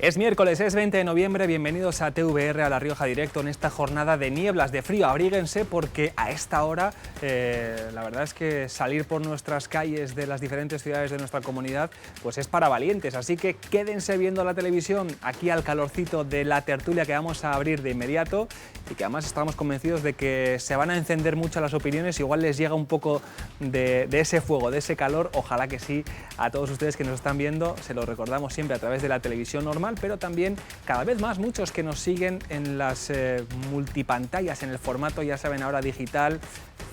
Es miércoles, es 20 de noviembre, bienvenidos a TVR, a La Rioja Directo, en esta jornada de nieblas, de frío. Abríguense porque a esta hora la verdad es que salir por nuestras calles de las diferentes ciudades de nuestra comunidad pues es para valientes, así que quédense viendo la televisión aquí al calorcito de la tertulia que vamos a abrir de inmediato y que además estamos convencidos de que se van a encender mucho las opiniones, igual les llega un poco de ese fuego, de ese calor, ojalá que sí, a todos ustedes que nos están viendo, se lo recordamos siempre a través de la televisión normal, pero también cada vez más muchos que nos siguen en las multipantallas, en el formato, ya saben, ahora digital,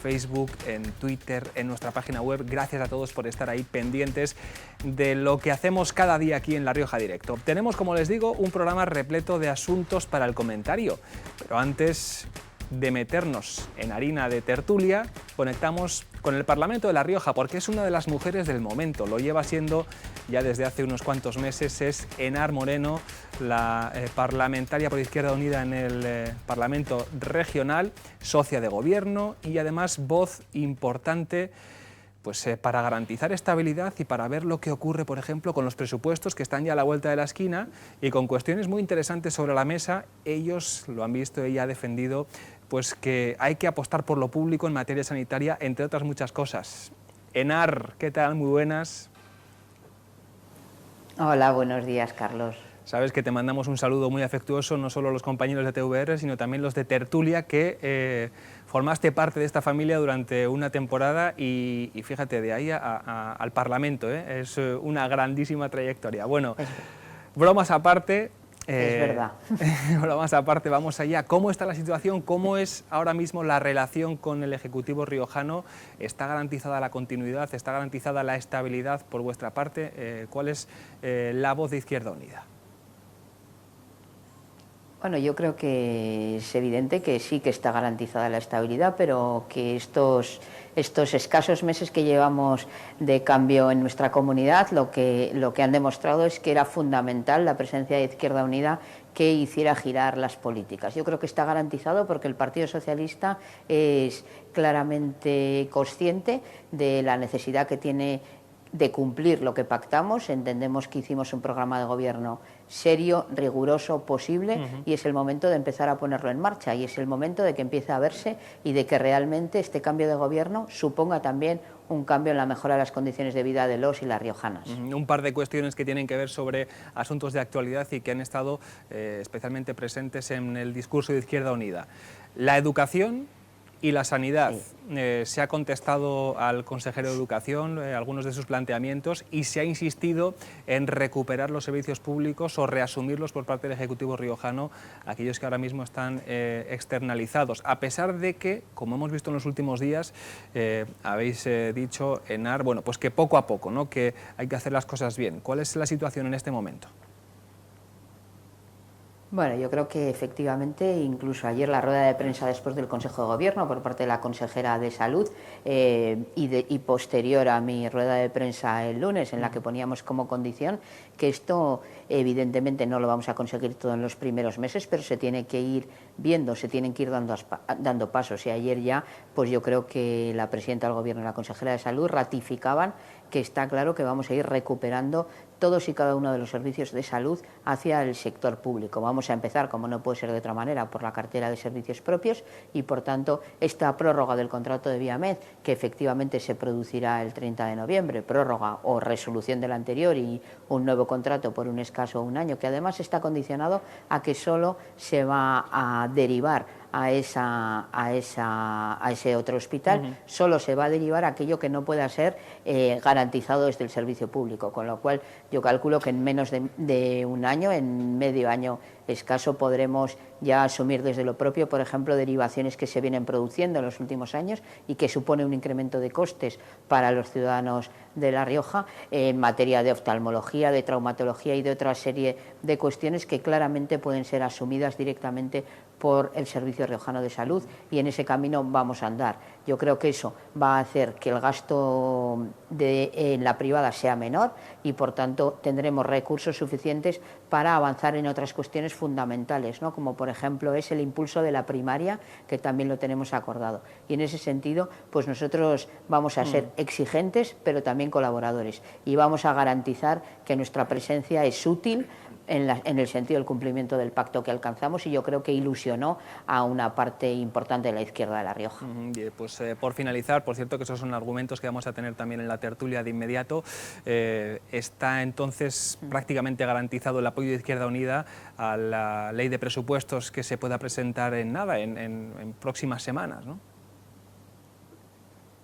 Facebook, en Twitter, en nuestra página web. Gracias a todos por estar ahí pendientes de lo que hacemos cada día aquí en La Rioja Directo. Tenemos, como les digo, un programa repleto de asuntos para el comentario, pero antes de meternos en harina de tertulia, conectamos con el Parlamento de La Rioja, porque es una de las mujeres del momento, lo lleva siendo ya desde hace unos cuantos meses. Es Henar Moreno, la parlamentaria por Izquierda Unida en el Parlamento Regional, socia de gobierno y además voz importante pues, para garantizar estabilidad y para ver lo que ocurre, por ejemplo, con los presupuestos que están ya a la vuelta de la esquina y con cuestiones muy interesantes sobre la mesa. Ellos lo han visto, ella ha defendido pues que hay que apostar por lo público en materia sanitaria, entre otras muchas cosas. Henar, ¿qué tal? Muy buenas. Hola, buenos días, Carlos. Sabes que te mandamos un saludo muy afectuoso, no solo los compañeros de TVR, sino también los de Tertulia, que formaste parte de esta familia durante una temporada y fíjate, de ahí al Parlamento, es una grandísima trayectoria. Bueno, bromas aparte. Es verdad. Bromas aparte, vamos allá. ¿Cómo está la situación? ¿Cómo es ahora mismo la relación con el Ejecutivo riojano? ¿Está garantizada la continuidad? ¿Está garantizada la estabilidad por vuestra parte? ¿Cuál es la voz de Izquierda Unida? Bueno, yo creo que es evidente que sí que está garantizada la estabilidad, pero que estos escasos meses que llevamos de cambio en nuestra comunidad lo que han demostrado es que era fundamental la presencia de Izquierda Unida que hiciera girar las políticas. Yo creo que está garantizado porque el Partido Socialista es claramente consciente de la necesidad que tiene de cumplir lo que pactamos. Entendemos que hicimos un programa de gobierno serio, riguroso, posible, y es el momento de empezar a ponerlo en marcha, y es el momento de que empiece a verse y de que realmente este cambio de gobierno suponga también un cambio en la mejora de las condiciones de vida de los y las riojanas. Un par de cuestiones que tienen que ver sobre asuntos de actualidad y que han estado especialmente presentes en el discurso de Izquierda Unida. La educación y la sanidad. Sí. Se ha contestado al consejero de Educación algunos de sus planteamientos y se ha insistido en recuperar los servicios públicos o reasumirlos por parte del Ejecutivo riojano, aquellos que ahora mismo están externalizados, a pesar de que, como hemos visto en los últimos días, habéis dicho, Henar, bueno, pues que poco a poco, ¿no?, que hay que hacer las cosas bien. ¿Cuál es la situación en este momento? Bueno, yo creo que efectivamente, incluso ayer la rueda de prensa después del Consejo de Gobierno por parte de la consejera de Salud y posterior a mi rueda de prensa el lunes, en la que poníamos como condición que esto evidentemente no lo vamos a conseguir todo en los primeros meses, pero se tiene que ir viendo, se tienen que ir dando pasos. Y ayer ya, pues yo creo que la presidenta del Gobierno y la consejera de Salud ratificaban que está claro que vamos a ir recuperando todos y cada uno de los servicios de salud hacia el sector público. Vamos a empezar, como no puede ser de otra manera, por la cartera de servicios propios y, por tanto, esta prórroga del contrato de Viamed, que efectivamente se producirá el 30 de noviembre, prórroga o resolución del anterior y un nuevo contrato por un escaso un año, que además está condicionado a que solo se va a derivar a ese otro hospital, solo se va a derivar aquello que no pueda ser garantizado desde el servicio público, con lo cual yo calculo que en menos de un año, en medio año escaso, podremos ya asumir desde lo propio, por ejemplo, derivaciones que se vienen produciendo en los últimos años y que supone un incremento de costes para los ciudadanos de La Rioja en materia de oftalmología, de traumatología y de otra serie de cuestiones que claramente pueden ser asumidas directamente por el Servicio Riojano de Salud, y en ese camino vamos a andar. Yo creo que eso va a hacer que el gasto en la privada sea menor y, por tanto, tendremos recursos suficientes para avanzar en otras cuestiones fundamentales, ¿no?, como por ejemplo es el impulso de la primaria, que también lo tenemos acordado. Y en ese sentido, pues nosotros vamos a ser exigentes, pero también colaboradores, y vamos a garantizar que nuestra presencia es útil en el sentido del cumplimiento del pacto que alcanzamos, y yo creo que ilusionó a una parte importante de la izquierda de La Rioja. Pues por finalizar, por cierto que esos son argumentos que vamos a tener también en la tertulia de inmediato, está entonces prácticamente garantizado el apoyo de Izquierda Unida a la ley de presupuestos que se pueda presentar en próximas semanas, ¿no?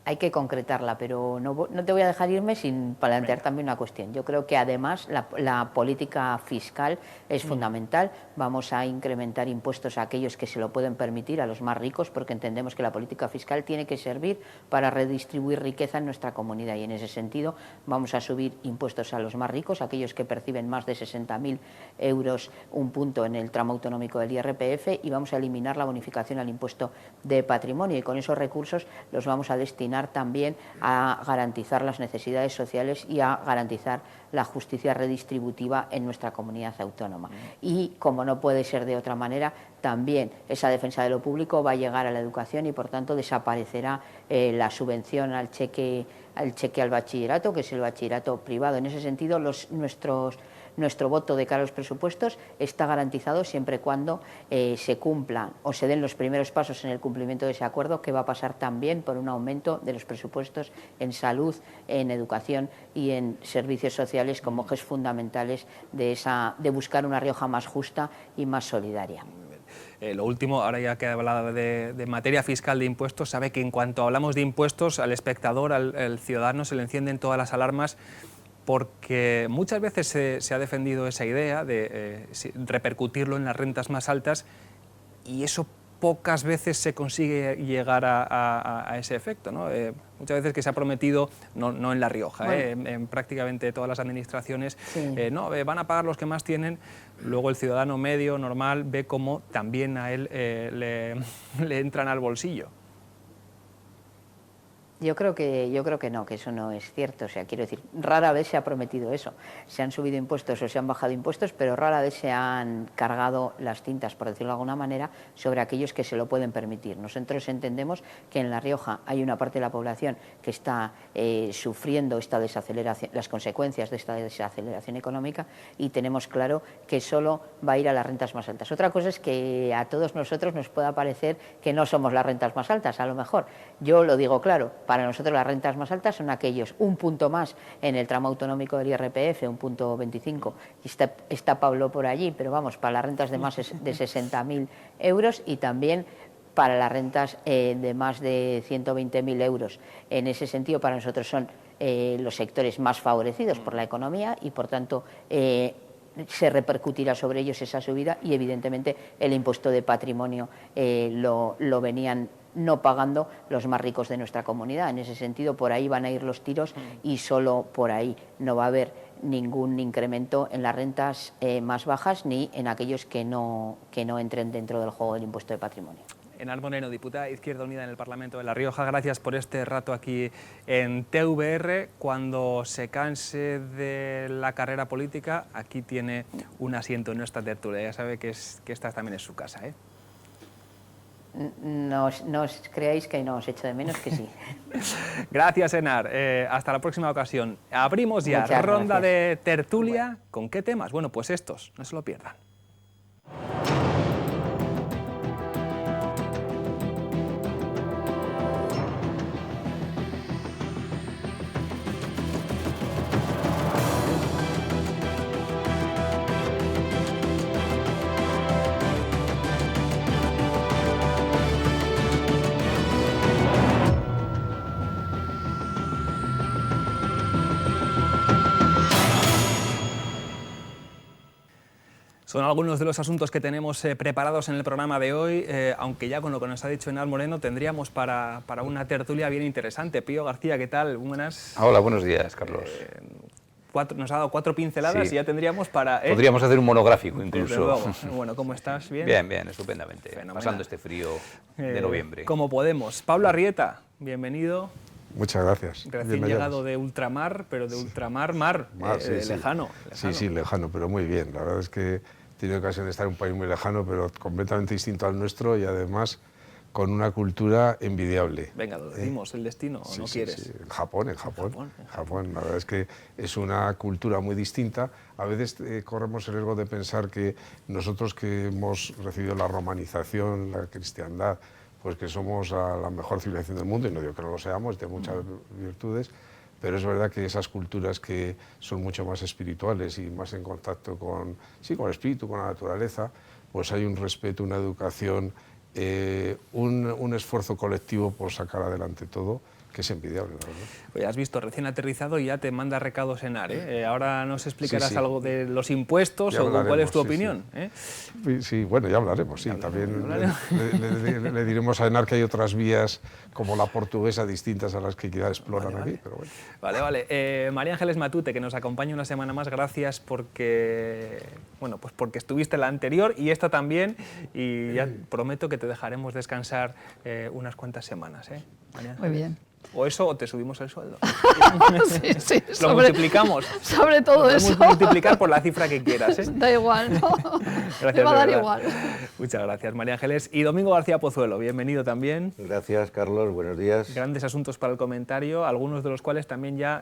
Hay que concretarla, pero no te voy a dejar irme sin plantear también una cuestión. Yo creo que además la política fiscal es fundamental. Vamos a incrementar impuestos a aquellos que se lo pueden permitir, a los más ricos, porque entendemos que la política fiscal tiene que servir para redistribuir riqueza en nuestra comunidad, y en ese sentido vamos a subir impuestos a los más ricos, aquellos que perciben más de 60.000 euros, un punto en el tramo autonómico del IRPF, y vamos a eliminar la bonificación al impuesto de patrimonio, y con esos recursos los vamos a destinar también a garantizar las necesidades sociales y a garantizar la justicia redistributiva en nuestra comunidad autónoma. Y, como no puede ser de otra manera, también esa defensa de lo público va a llegar a la educación, y por tanto desaparecerá la subvención al cheque al bachillerato, que es el bachillerato privado. En ese sentido, nuestro voto de cara a los presupuestos está garantizado siempre y cuando se cumplan o se den los primeros pasos en el cumplimiento de ese acuerdo, que va a pasar también por un aumento de los presupuestos en salud, en educación y en servicios sociales, como ejes fundamentales de buscar una Rioja más justa y más solidaria. Lo último, ahora ya que he hablado de materia fiscal de impuestos, sabe que en cuanto hablamos de impuestos, al espectador, al ciudadano, se le encienden todas las alarmas, porque muchas veces se ha defendido esa idea de repercutirlo en las rentas más altas, y eso pocas veces se consigue llegar a ese efecto, ¿no? Muchas veces que se ha prometido, no en La Rioja, bueno, en prácticamente todas las administraciones, sí, van a pagar los que más tienen. Luego el ciudadano medio, normal, ve cómo también a él le entran al bolsillo. Yo creo que no, que eso no es cierto. O sea, quiero decir, rara vez se ha prometido eso. Se han subido impuestos o se han bajado impuestos, pero rara vez se han cargado las tintas, por decirlo de alguna manera, sobre aquellos que se lo pueden permitir. Nosotros entendemos que en La Rioja hay una parte de la población que está sufriendo esta desaceleración, las consecuencias de esta desaceleración económica, y tenemos claro que solo va a ir a las rentas más altas. Otra cosa es que a todos nosotros nos pueda parecer que no somos las rentas más altas, a lo mejor. Yo lo digo claro. Para nosotros las rentas más altas son aquellos, un punto más en el tramo autonómico del IRPF, un punto 25, y está Pablo por allí, pero vamos, para las rentas de más de 60.000 euros, y también para las rentas de más de 120.000 euros. En ese sentido, para nosotros son los sectores más favorecidos por la economía, y por tanto se repercutirá sobre ellos esa subida, y evidentemente el impuesto de patrimonio lo venían no pagando los más ricos de nuestra comunidad. En ese sentido, por ahí van a ir los tiros, y solo por ahí. No va a haber ningún incremento en las rentas más bajas, ni en aquellos que no entren dentro del juego del impuesto de patrimonio. Enar Moreno, diputada de Izquierda Unida en el Parlamento de La Rioja, gracias por este rato aquí en TVR. Cuando se canse de la carrera política, aquí tiene un asiento en nuestra tertulia. Ya sabe que esta también es su casa, ¿eh? No os creáis que no os echo de menos, que sí. Gracias, Enar. Hasta la próxima ocasión. Abrimos ya Muchas ronda gracias. de tertulia. Bueno. ¿Con qué temas? Bueno, pues estos, no se lo pierdan. Son algunos de los asuntos que tenemos preparados en el programa de hoy, aunque ya con lo que nos ha dicho Enar Moreno tendríamos para una tertulia bien interesante. Pío García, ¿qué tal? Buenas. Hola, buenos días, Carlos. Nos ha dado 4 pinceladas, sí, y ya tendríamos para... Podríamos hacer un monográfico incluso. Desde luego. Bueno, ¿cómo estás? ¿Bien? Bien, bien, estupendamente. Fenomenal. Pasando este frío de noviembre. Como podemos. Pablo Arrieta, bienvenido. Muchas gracias. Recién llegado de ultramar, pero de ultramar, sí, lejano. Sí, lejano, pero muy bien. La verdad es que he tenido ocasión de estar en un país muy lejano, pero completamente distinto al nuestro, y además con una cultura envidiable. Venga, lo decimos, el destino, ¿o no quieres? Sí. En Japón. La verdad es que es una cultura muy distinta. A veces corremos el riesgo de pensar que nosotros que hemos recibido la romanización, la cristiandad, pues que somos la mejor civilización del mundo, y no digo que no lo seamos, de muchas virtudes, pero es verdad que esas culturas que son mucho más espirituales y más en contacto con el espíritu, con la naturaleza, pues hay un respeto, una educación, un esfuerzo colectivo por sacar adelante todo, que es envidiable, la verdad. Oye, has visto, recién aterrizado y ya te manda recados Enar, ¿eh? Ahora nos explicarás Sí. algo de los impuestos Ya o cuál es tu hablaremos, opinión. ¿eh? Sí, bueno, ya hablaremos, sí. También le diremos a Enar que hay otras vías como la portuguesa distintas a las que quizá exploran aquí, pero bueno. Vale. María Ángeles Matute, que nos acompaña una semana más, gracias porque estuviste la anterior y esta también, y ya prometo que te dejaremos descansar unas cuantas semanas. María Ángeles. Muy bien. O eso, o te subimos el sueldo. Sí, Lo multiplicamos. Sobre todo eso. Podemos multiplicar por la cifra que quieras. Da igual, ¿no? Gracias, me va a dar de verdad. igual. Muchas gracias, María Ángeles. Y Domingo García Pozuelo, bienvenido también. Gracias, Carlos. Buenos días. Grandes asuntos para el comentario, algunos de los cuales también ya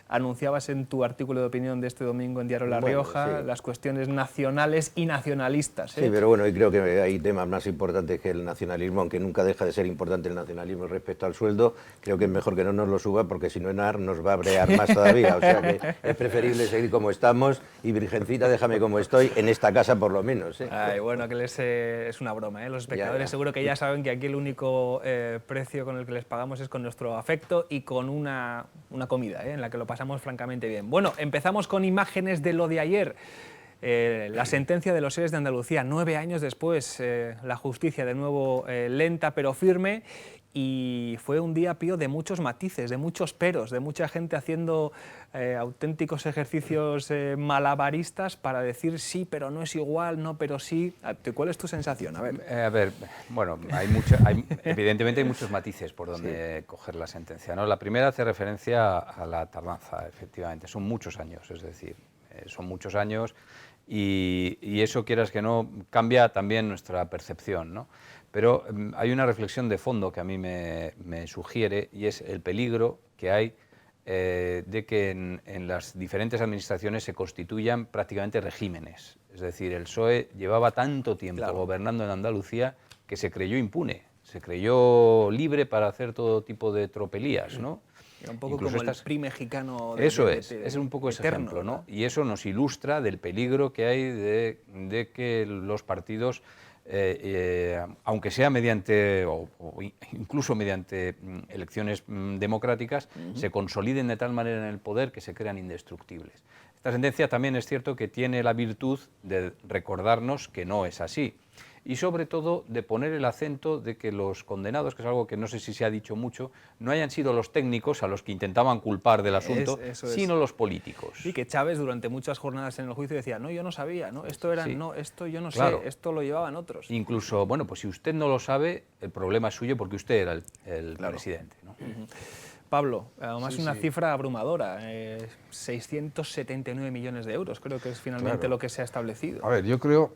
anunciabas en tu artículo de opinión de este domingo en Diario La Rioja, sí. las cuestiones nacionales y nacionalistas. Sí, pero bueno, y creo que hay temas más importantes que el nacionalismo, aunque nunca deja de ser importante el nacionalismo respecto al sueldo. Creo que es mejor que no nos lo suba, porque si no Enar nos va a brear más todavía. O sea que es preferible seguir como estamos y Virgencita, déjame como estoy, en esta casa por lo menos. Ay, bueno, que es una broma, ¿eh? Los espectadores seguro que ya saben que aquí el único precio con el que les pagamos es con nuestro afecto y con una comida, en la que lo pasamos francamente bien. Bueno, empezamos con imágenes de lo de ayer. La sentencia de los seres de Andalucía, 9 años después, la justicia de nuevo lenta pero firme. Y fue un día, Pío, de muchos matices, de muchos peros, de mucha gente haciendo auténticos ejercicios malabaristas para decir sí, pero no es igual, no, pero sí. ¿Cuál es tu sensación? A ver, Bueno, evidentemente hay muchos matices por donde coger la sentencia, ¿no? La primera hace referencia a la tardanza, efectivamente. Son muchos años, es decir, son muchos años y eso, quieras que no, cambia también nuestra percepción, ¿no? Pero hay una reflexión de fondo que a mí me sugiere, y es el peligro que hay de que en las diferentes administraciones se constituyan prácticamente regímenes. Es decir, el PSOE llevaba tanto tiempo gobernando en Andalucía que se creyó impune, se creyó libre para hacer todo tipo de tropelías, ¿no? Era un poco incluso como el PRI mexicano. Eso es un poco ese ejemplo, ¿no? Y eso nos ilustra del peligro que hay de que los partidos, aunque sea mediante, o incluso mediante elecciones democráticas, se consoliden de tal manera en el poder que se crean indestructibles. Esta sentencia también es cierto que tiene la virtud de recordarnos que no es así. Y sobre todo de poner el acento de que los condenados, que es algo que no sé si se ha dicho mucho, no hayan sido los técnicos a los que intentaban culpar del asunto, sino los políticos. Sí, que Chávez durante muchas jornadas en el juicio decía, no, yo no sabía, ¿no? Esto era, no, esto yo no sé, esto lo llevaban otros. Incluso, bueno, pues si usted no lo sabe, el problema es suyo porque usted era el presidente, ¿no? Pablo, además una cifra abrumadora, 679 millones de euros, creo que es finalmente lo que se ha establecido. A ver, yo creo,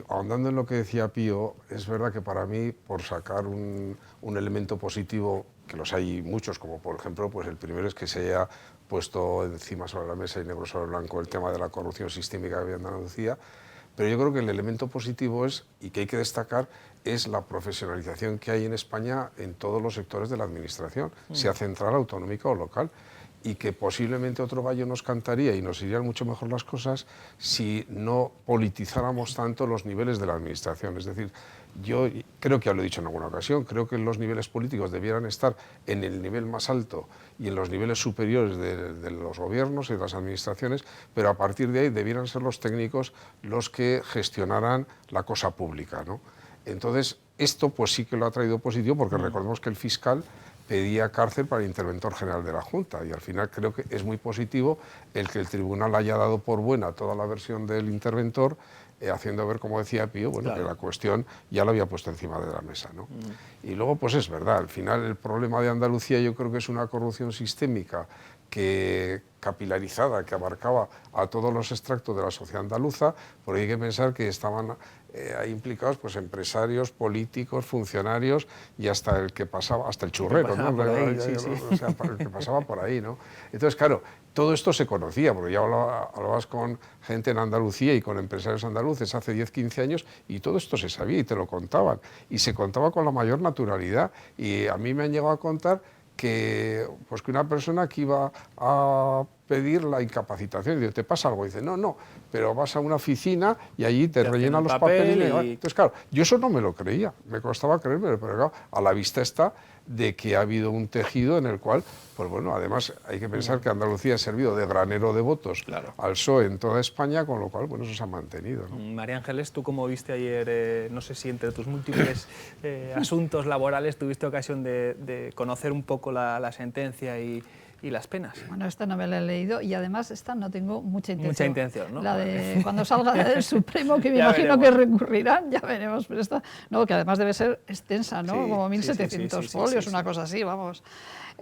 ahondando en lo que decía Pío, es verdad que para mí, por sacar un elemento positivo, que los hay muchos, como por ejemplo, pues el primero es que se haya puesto encima sobre la mesa y negro sobre blanco el tema de la corrupción sistémica que había en Andalucía, pero yo creo que el elemento positivo es, y que hay que destacar, es la profesionalización que hay en España en todos los sectores de la administración, sea central, autonómica o local, y que posiblemente otro gallo nos cantaría y nos irían mucho mejor las cosas si no politizáramos tanto los niveles de la administración. Es decir, yo creo que ya lo he dicho en alguna ocasión, creo que los niveles políticos debieran estar en el nivel más alto y en los niveles superiores de los gobiernos y de las administraciones, pero a partir de ahí debieran ser los técnicos los que gestionaran la cosa pública, ¿no? Entonces, esto pues sí que lo ha traído positivo, porque recordemos que el fiscal pedía cárcel para el interventor general de la Junta, y al final creo que es muy positivo el que el tribunal haya dado por buena toda la versión del interventor, haciendo ver, como decía Pío, bueno, que la cuestión ya lo había puesto encima de la mesa, ¿no? Y luego, pues es verdad, al final el problema de Andalucía yo creo que es una corrupción sistémica capilarizada, que abarcaba a todos los extractos de la sociedad andaluza, porque hay que pensar que estaban ahí implicados pues empresarios, políticos, funcionarios y hasta el que pasaba, hasta el churrero, ¿no? Ahí, O sea, el que pasaba por ahí, ¿no? Entonces, claro, todo esto se conocía, porque ya hablabas con gente en Andalucía y con empresarios andaluces hace 10, 15 años y todo esto se sabía y te lo contaban. Y se contaba con la mayor naturalidad. Y a mí me han llegado a contar que una persona que iba a pedir la incapacitación, y dice, ¿te pasa algo? Y dice, no, pero vas a una oficina y allí te rellenan los papeles. Entonces, claro, yo eso no me lo creía, me costaba creérmelo, pero claro, a la vista está de que ha habido un tejido en el cual, pues bueno, además hay que pensar que Andalucía ha servido de granero de votos al PSOE en toda España, con lo cual, bueno, eso se ha mantenido, ¿no? María Ángeles, ¿tú cómo viste ayer, no sé si entre tus múltiples asuntos laborales tuviste ocasión de conocer un poco la sentencia y las penas? Bueno, esta no me la he leído y además esta no tengo mucha intención. Mucha intención, ¿no? La de cuando salga del Supremo, que me imagino veremos. que recurrirán, ya veremos. Pero esta, no, que además debe ser extensa, ¿no? Sí, Como 1.700 folios, una cosa así, vamos.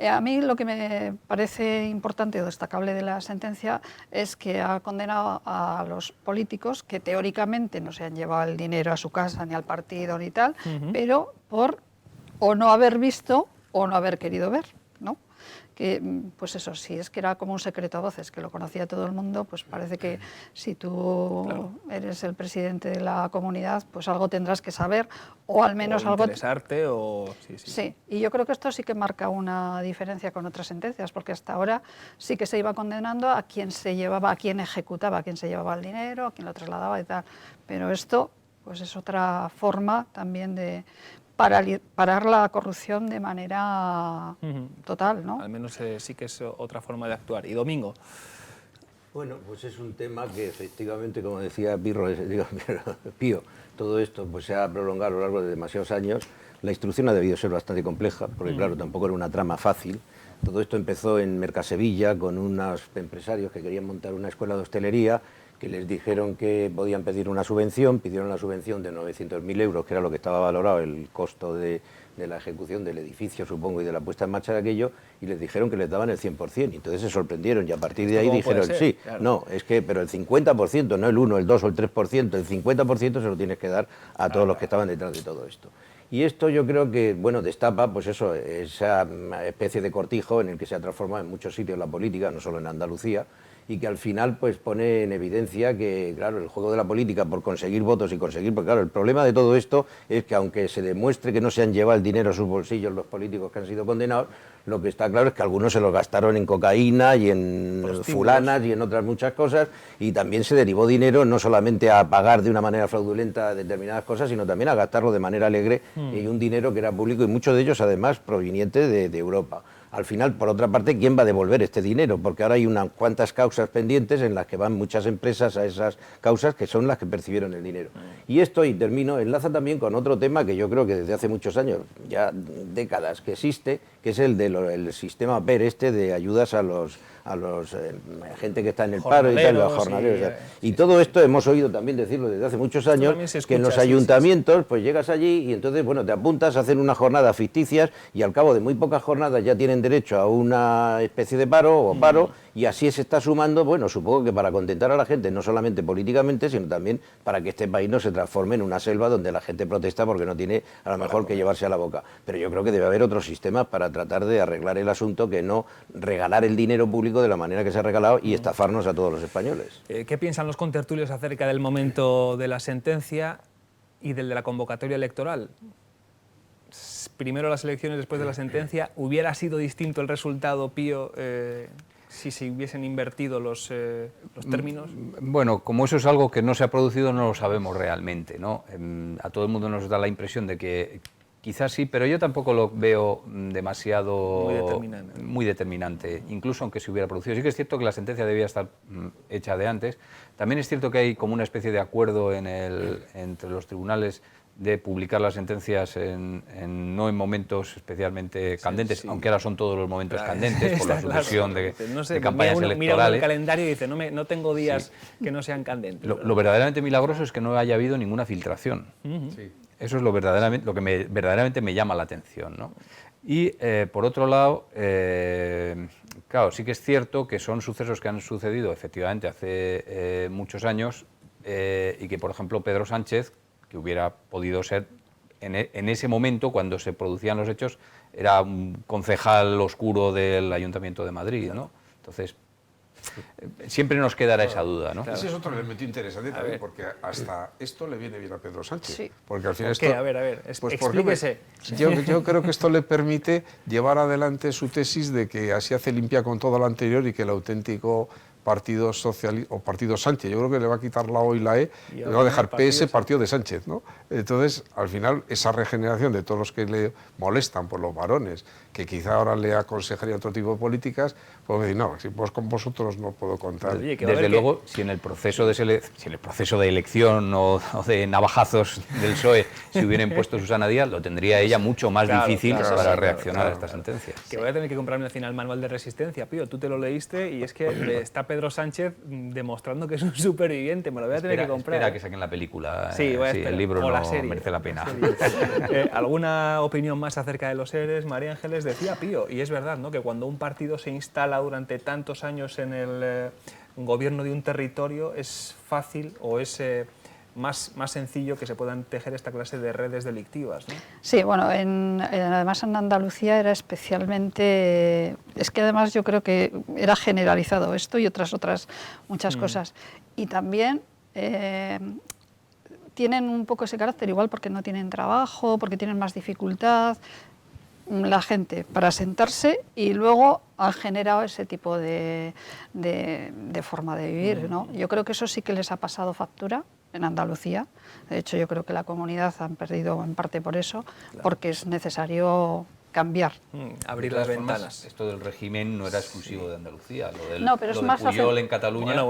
A mí lo que me parece importante o destacable de la sentencia es que ha condenado a los políticos que teóricamente no se han llevado el dinero a su casa ni al partido ni tal, pero por o no haber visto o no haber querido ver, ¿no? Que, pues eso, si es que era como un secreto a voces, que lo conocía todo el mundo, pues parece que si tú eres el presidente de la comunidad, pues algo tendrás que saber, o al menos o algo... interesarte, o... Sí, y yo creo que esto sí que marca una diferencia con otras sentencias, porque hasta ahora sí que se iba condenando a quien se llevaba, a quien ejecutaba, a quien se llevaba el dinero, a quien lo trasladaba y tal, pero esto pues es otra forma también de parar la corrupción de manera total, ¿no? Al menos sí que es otra forma de actuar. ¿Y Domingo? Bueno, pues es un tema que efectivamente, como decía Pío, todo esto pues se ha prolongado a lo largo de demasiados años. La instrucción ha debido ser bastante compleja, porque claro, tampoco era una trama fácil. Todo esto empezó en Mercasevilla con unos empresarios que querían montar una escuela de hostelería, que les dijeron que podían pedir una subvención, pidieron la subvención de 900.000 euros, que era lo que estaba valorado el costo de la ejecución del edificio, supongo, y de la puesta en marcha de aquello, y les dijeron que les daban el 100%, y entonces se sorprendieron, y a partir de ahí dijeron, sí, claro. No, es que, pero el 50%, no el 1, el 2 o el 3%, el 50% se lo tienes que dar a todos los que estaban detrás de todo esto. Y esto yo creo que, bueno, destapa, pues eso, esa especie de cortijo en el que se ha transformado en muchos sitios la política, no solo en Andalucía, y que al final pues pone en evidencia que, claro, el juego de la política por conseguir votos y conseguir... Porque claro, el problema de todo esto es que aunque se demuestre que no se han llevado el dinero a sus bolsillos los políticos que han sido condenados, lo que está claro es que algunos se lo gastaron en cocaína y en fulanas y en otras muchas cosas, y también se derivó dinero no solamente a pagar de una manera fraudulenta determinadas cosas, sino también a gastarlo de manera alegre, y un dinero que era público y muchos de ellos además proveniente de Europa. Al final, por otra parte, ¿quién va a devolver este dinero? Porque ahora hay unas cuantas causas pendientes en las que van muchas empresas a esas causas que son las que percibieron el dinero. Y esto, y termino, enlaza también con otro tema que yo creo que desde hace muchos años, ya décadas que existe, que es el del sistema PER de ayudas a los gente que está en el paro y tal, los jornaleros. Y todo esto hemos oído también decirlo desde hace muchos años, que en los ayuntamientos pues llegas allí y entonces, bueno, te apuntas, hacen unas jornadas ficticias y al cabo de muy pocas jornadas ya tienen derecho a una especie de paro o paro, y así se está sumando, bueno, supongo que para contentar a la gente, no solamente políticamente, sino también para que este país no se transforme en una selva donde la gente protesta porque no tiene a lo mejor que llevarse a la boca. Pero yo creo que debe haber otros sistemas para tratar de arreglar el asunto, que no regalar el dinero público de la manera que se ha regalado y estafarnos a todos los españoles. ¿Qué piensan los contertulios acerca del momento de la sentencia y del de la convocatoria electoral? Primero las elecciones, después de la sentencia. ¿Hubiera sido distinto el resultado, Pío, si se hubiesen invertido los términos? Bueno, como eso es algo que no se ha producido, no lo sabemos realmente, ¿no? A todo el mundo nos da la impresión de que quizás sí, pero yo tampoco lo veo demasiado... Muy determinante, incluso aunque se hubiera producido. Sí que es cierto que la sentencia debía estar hecha de antes. También es cierto que hay como una especie de acuerdo entre los tribunales de publicar las sentencias no en momentos especialmente candentes, aunque ahora son todos los momentos candentes por la sucesión de campañas electorales. Mira el calendario y dice, no tengo días que no sean candentes. Lo verdaderamente milagroso es que no haya habido ninguna filtración. Eso es lo que verdaderamente me llama la atención, ¿no? Y por otro lado, claro, sí que es cierto que son sucesos que han sucedido efectivamente hace muchos años y que, por ejemplo, Pedro Sánchez, que hubiera podido ser en ese momento, cuando se producían los hechos, era un concejal oscuro del Ayuntamiento de Madrid, ¿no? Entonces, siempre nos quedará esa duda, ¿no? Ese es otro elemento interesante también, porque hasta esto le viene bien a Pedro Sánchez. Sí. Porque al final ¿Por qué? A ver, explíquese. Yo creo que esto le permite llevar adelante su tesis de que así hace limpia con todo lo anterior y que el auténtico Partido Socialista o Partido Sánchez, yo creo que le va a quitar la O y la E y le va a dejar PS, Partido de Sánchez, ¿no? Entonces, al final, esa regeneración de todos los que le molestan por los varones, que quizá ahora le aconsejaría otro tipo de políticas, pues decir, no, si pues con vosotros no puedo contar. Oye, desde luego, si en el proceso de elección o de navajazos del PSOE se hubiera impuesto Susana Díaz, lo tendría ella mucho más difícil para reaccionar a esta sentencia. Que voy a tener que comprarme al final el manual de resistencia, Pío. Tú te lo leíste y es que está Pedro Sánchez demostrando que es un superviviente. Me lo voy a tener que comprar. Espera que saquen la película. Sí, voy a esperar. El libro o la no serie. merece la pena. ¿Alguna opinión más acerca de los seres? María Ángeles decía Pío, y es verdad, ¿no?, que cuando un partido se instala durante tantos años en el gobierno de un territorio es fácil o es más sencillo que se puedan tejer esta clase de redes delictivas, ¿no? Sí, bueno, además en Andalucía era especialmente... Es que además yo creo que era generalizado esto y otras muchas cosas. Y también tienen un poco ese carácter, igual porque no tienen trabajo, porque tienen más dificultad, la gente para sentarse, y luego han generado ese tipo de forma de vivir, ¿no? Yo creo que eso sí que les ha pasado factura en Andalucía. De hecho, yo creo que la comunidad han perdido en parte por eso, porque es necesario cambiar. Abrir las ventanas. Esto del régimen no era exclusivo de Andalucía, No, pero es más Pujol en Cataluña.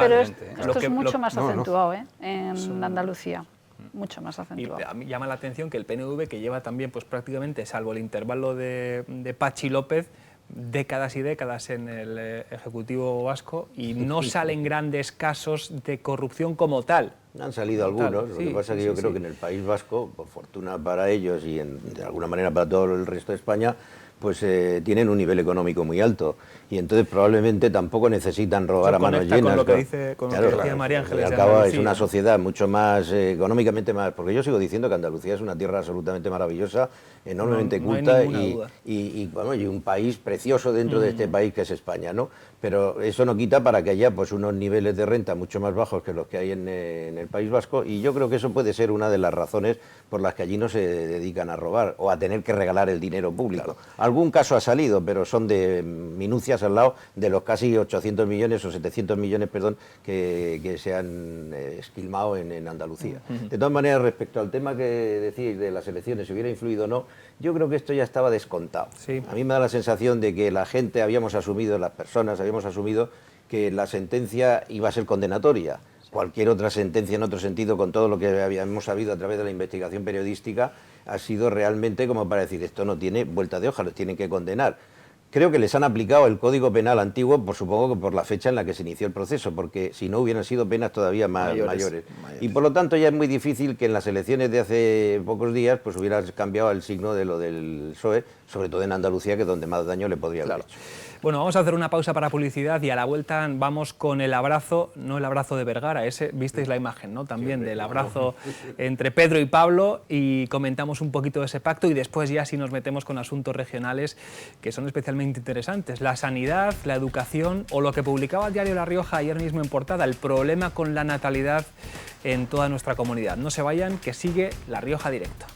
pero esto es mucho más acentuado en Andalucía. Mucho más acentuado. Y a mí llama la atención que el PNV, que lleva también pues prácticamente, salvo el intervalo de Pachi López, décadas y décadas en el Ejecutivo vasco, y no salen grandes casos de corrupción como tal. Han salido algunos, lo que pasa es que yo creo que en el País Vasco, por fortuna para ellos y de alguna manera para todo el resto de España, pues tienen un nivel económico muy alto y entonces probablemente tampoco necesitan robar a manos llenas. Con lo que dice, con lo que decía María Ángeles. Al cabo es una sociedad mucho más económicamente más, porque yo sigo diciendo que Andalucía es una tierra absolutamente maravillosa, enormemente culta y un país precioso dentro de este país que es España, ¿no? Pero eso no quita para que haya pues unos niveles de renta mucho más bajos que los que hay en el País Vasco, y yo creo que eso puede ser una de las razones por las que allí no se dedican a robar o a tener que regalar el dinero público. Algún caso ha salido, pero son de minucias al lado de los casi 800 millones o 700 millones, perdón, que se han esquilmado en Andalucía. De todas maneras, respecto al tema que decís de las elecciones, si hubiera influido o no, yo creo que esto ya estaba descontado. Sí. A mí me da la sensación de que la gente habíamos asumido, las personas habíamos asumido que la sentencia iba a ser condenatoria. Cualquier otra sentencia en otro sentido, con todo lo que habíamos sabido a través de la investigación periodística, ha sido realmente como para decir, esto no tiene vuelta de hoja, los tienen que condenar. Creo que les han aplicado el Código Penal antiguo, supongo que por la fecha en la que se inició el proceso, porque si no hubieran sido penas todavía mayores. Y por lo tanto ya es muy difícil que en las elecciones de hace pocos días pues hubiera cambiado el signo de lo del PSOE, sobre todo en Andalucía, que es donde más daño le podría haber hecho. Bueno, vamos a hacer una pausa para publicidad y a la vuelta vamos con el abrazo, no el abrazo de Vergara, ese, visteis la imagen, ¿no? También del abrazo entre Pedro y Pablo, y comentamos un poquito de ese pacto, y después ya sí nos metemos con asuntos regionales que son especialmente interesantes, la sanidad, la educación o lo que publicaba el diario La Rioja ayer mismo en portada, el problema con la natalidad en toda nuestra comunidad. No se vayan, que sigue La Rioja Directo.